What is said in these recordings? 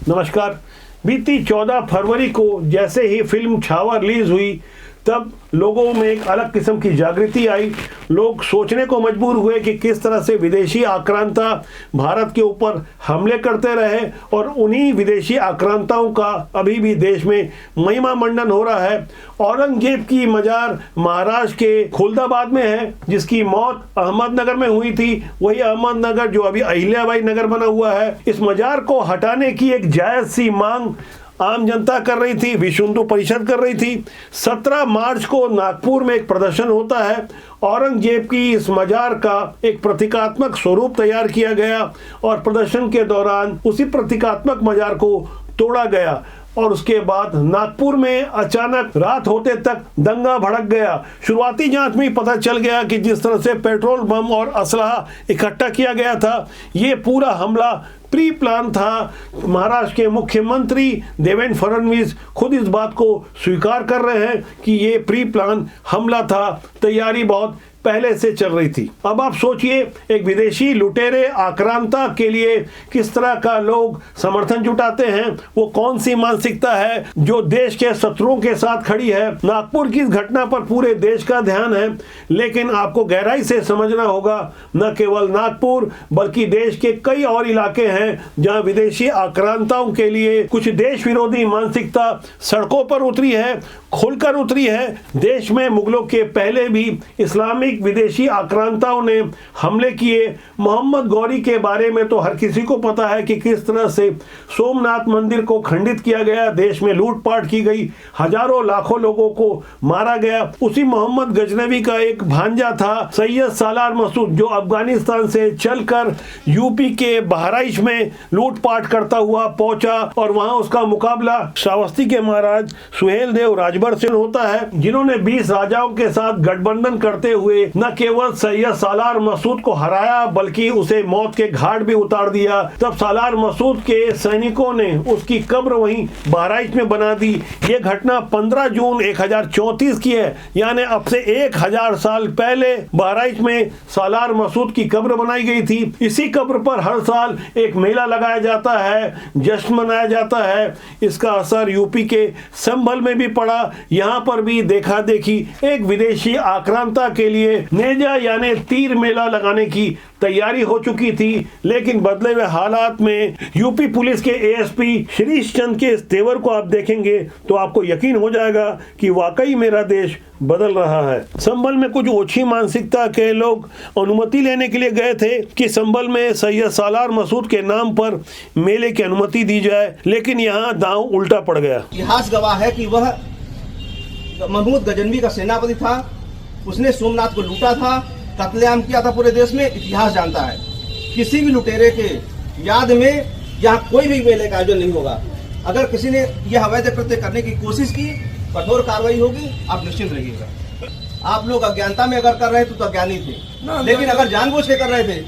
नमस्कार। बीती 14 फरवरी को जैसे ही फिल्म छावा रिलीज हुई तब लोगों में एक अलग किस्म की जागृति आई। लोग सोचने को मजबूर हुए कि किस तरह से विदेशी आक्रांता भारत के ऊपर हमले करते रहे और उन्हीं विदेशी आक्रांताओं का अभी भी देश में महिमा मंडन हो रहा है। औरंगजेब की मजार महाराष्ट्र के खुलदाबाद में है, जिसकी मौत अहमदनगर में हुई थी। वही अहमदनगर जो अभी अहिल्याबाई नगर बना हुआ है। इस मजार को हटाने की एक जायज सी मांग आम जनता कर रही थी, विश्व हिंदू परिषद कर रही थी। 17 मार्च को नागपुर में एक प्रदर्शन होता है। औरंगजेब की इस मजार का एक प्रतीकात्मक स्वरूप तैयार किया गया और प्रदर्शन के दौरान उसी प्रतीकात्मक मजार को तोड़ा गया और उसके बाद नागपुर में अचानक रात होते तक दंगा भड़क गया। शुरुआती जांच में पता चल गया कि जिस तरह से पेट्रोल बम और असलहा इकट्ठा किया गया था, ये पूरा हमला प्री प्लान था। महाराष्ट्र के मुख्यमंत्री देवेंद्र फडणवीस खुद इस बात को स्वीकार कर रहे हैं कि ये प्री प्लान हमला था, तैयारी बहुत पहले से चल रही थी। अब आप सोचिए, एक विदेशी लुटेरे आक्रांता के लिए किस तरह का लोग समर्थन जुटाते हैं। वो कौन सी मानसिकता है जो देश के शत्रुओं के साथ खड़ी है। नागपुर की इस घटना पर पूरे देश का ध्यान है, लेकिन आपको गहराई से समझना होगा न केवल नागपुर बल्कि देश के कई और इलाके हैं जहां विदेशी आक्रांताओं के लिए कुछ देश विरोधी मानसिकता सड़कों पर उतरी है, खुलकर उतरी है। देश में मुगलों के पहले भी इस्लामिक विदेशी आक्रांताओं ने हमले किए। मोहम्मद गौरी के बारे में तो हर किसी को पता है कि किस तरह से सोमनाथ मंदिर को खंडित किया गया, देश में लूटपाट की गई, हजारों लाखों लोगों को मारा गया। उसी मोहम्मद गजनवी का एक भांजा था सैयद सालार मसूद, जो अफगानिस्तान से चलकर यूपी के बहराइच में लूटपाट करता हुआ पहुंचा और वहां उसका मुकाबला श्रावस्ती के महाराज सुहेल देव राजभर से होता है, जिन्होंने 20 राजाओं के साथ गठबंधन करते हुए न केवल सैयद सालार मसूद को हराया बल्कि उसे मौत के घाट भी उतार दिया। तब सालार मसूद के सैनिकों ने उसकी कब्र वहीं बहराइच में बना दी। ये घटना 15 जून 1034 की है, यानी अब से 1000 साल पहले बहराइच में सालार मसूद की कब्र बनाई गई थी। इसी कब्र पर हर साल एक मेला लगाया जाता है, जश्न मनाया जाता है। इसका असर यूपी के संभल में भी पड़ा। यहाँ पर भी देखा देखी एक विदेशी आक्रांता के लिए नेजा यानी तीर मेला लगाने की तैयारी हो चुकी थी, लेकिन बदले हुए हालात में यूपी पुलिस के एएसपी शिरीष चंद के इस तेवर को आप देखेंगे तो आपको यकीन हो जाएगा कि वाकई मेरा देश बदल रहा है। संभल में कुछ ओछी मानसिकता के लोग अनुमति लेने के लिए गए थे कि संभल में सैयद सालार मसूद के नाम पर मेले की अनुमति दी जाए, लेकिन यहाँ दांव उल्टा पड़ गया। इतिहास गवाह है कि वह महमूद गजनवी का सेनापति था। उसने सोमनाथ को लूटा था, कत्लेआम किया था, पूरे देश में इतिहास जानता है। किसी भी लुटेरे के याद में यहाँ कोई भी मेले का आयोजन नहीं होगा। अगर किसी ने यह अवैध कृत्य करने की कोशिश की, कठोर कार्रवाई होगी, आप निश्चिंत रहिएगा। आप लोग अज्ञानता में अगर कर रहे थे तो अज्ञानी थे, लेकिन अगर जानबूझ के कर रहे थे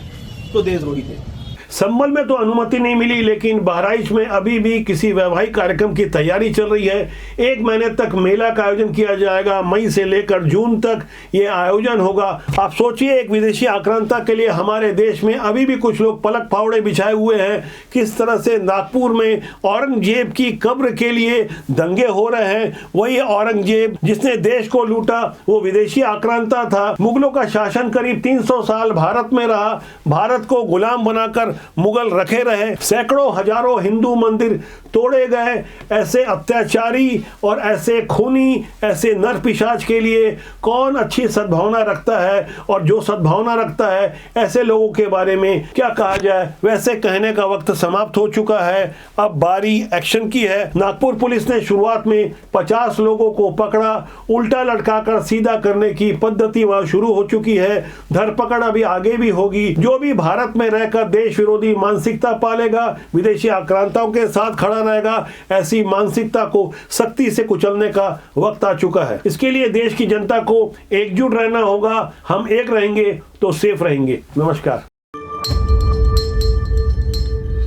तो देशद्रोही थे। संभल में तो अनुमति नहीं मिली, लेकिन बहराइच में अभी भी किसी वैवाहिक कार्यक्रम की तैयारी चल रही है। 1 महीने तक मेला का आयोजन किया जाएगा। मई से लेकर जून तक ये आयोजन होगा। आप सोचिए, एक विदेशी आक्रांता के लिए हमारे देश में अभी भी कुछ लोग पलक फावड़े बिछाए हुए हैं। किस तरह से नागपुर में औरंगजेब की कब्र के लिए दंगे हो रहे हैं। वही औरंगजेब जिसने देश को लूटा, वो विदेशी आक्रांता था। मुगलों का शासन करीब 300 साल भारत में रहा। भारत को गुलाम बनाकर मुगल रखे रहे। सैकड़ों हजारों हिंदू मंदिर तोड़े गए। ऐसे अत्याचारी और ऐसे खूनी, ऐसे नर पिशाच के लिए कौन अच्छी सद्भावना रखता है? और जो सद्भावना रखता है, ऐसे लोगों के बारे में क्या कहा जाए। वैसे कहने का वक्त समाप्त हो चुका है। अब बारी एक्शन की है। नागपुर पुलिस ने शुरुआत में 50 लोगों को पकड़ा। उल्टा लटकाकर सीधा करने की पद्धति वहां शुरू हो चुकी है। धरपकड़ अभी आगे भी होगी। जो भी भारत में रहकर देश विरोधी मानसिकता पालेगा, विदेशी आक्रांताओं के साथ खड़ा रहेगा, ऐसी मानसिकता को सख्ती से कुचलने का वक्त आ चुका है। इसके लिए देश की जनता को एकजुट रहना होगा। हम एक रहेंगे तो सेफ रहेंगे। नमस्कार।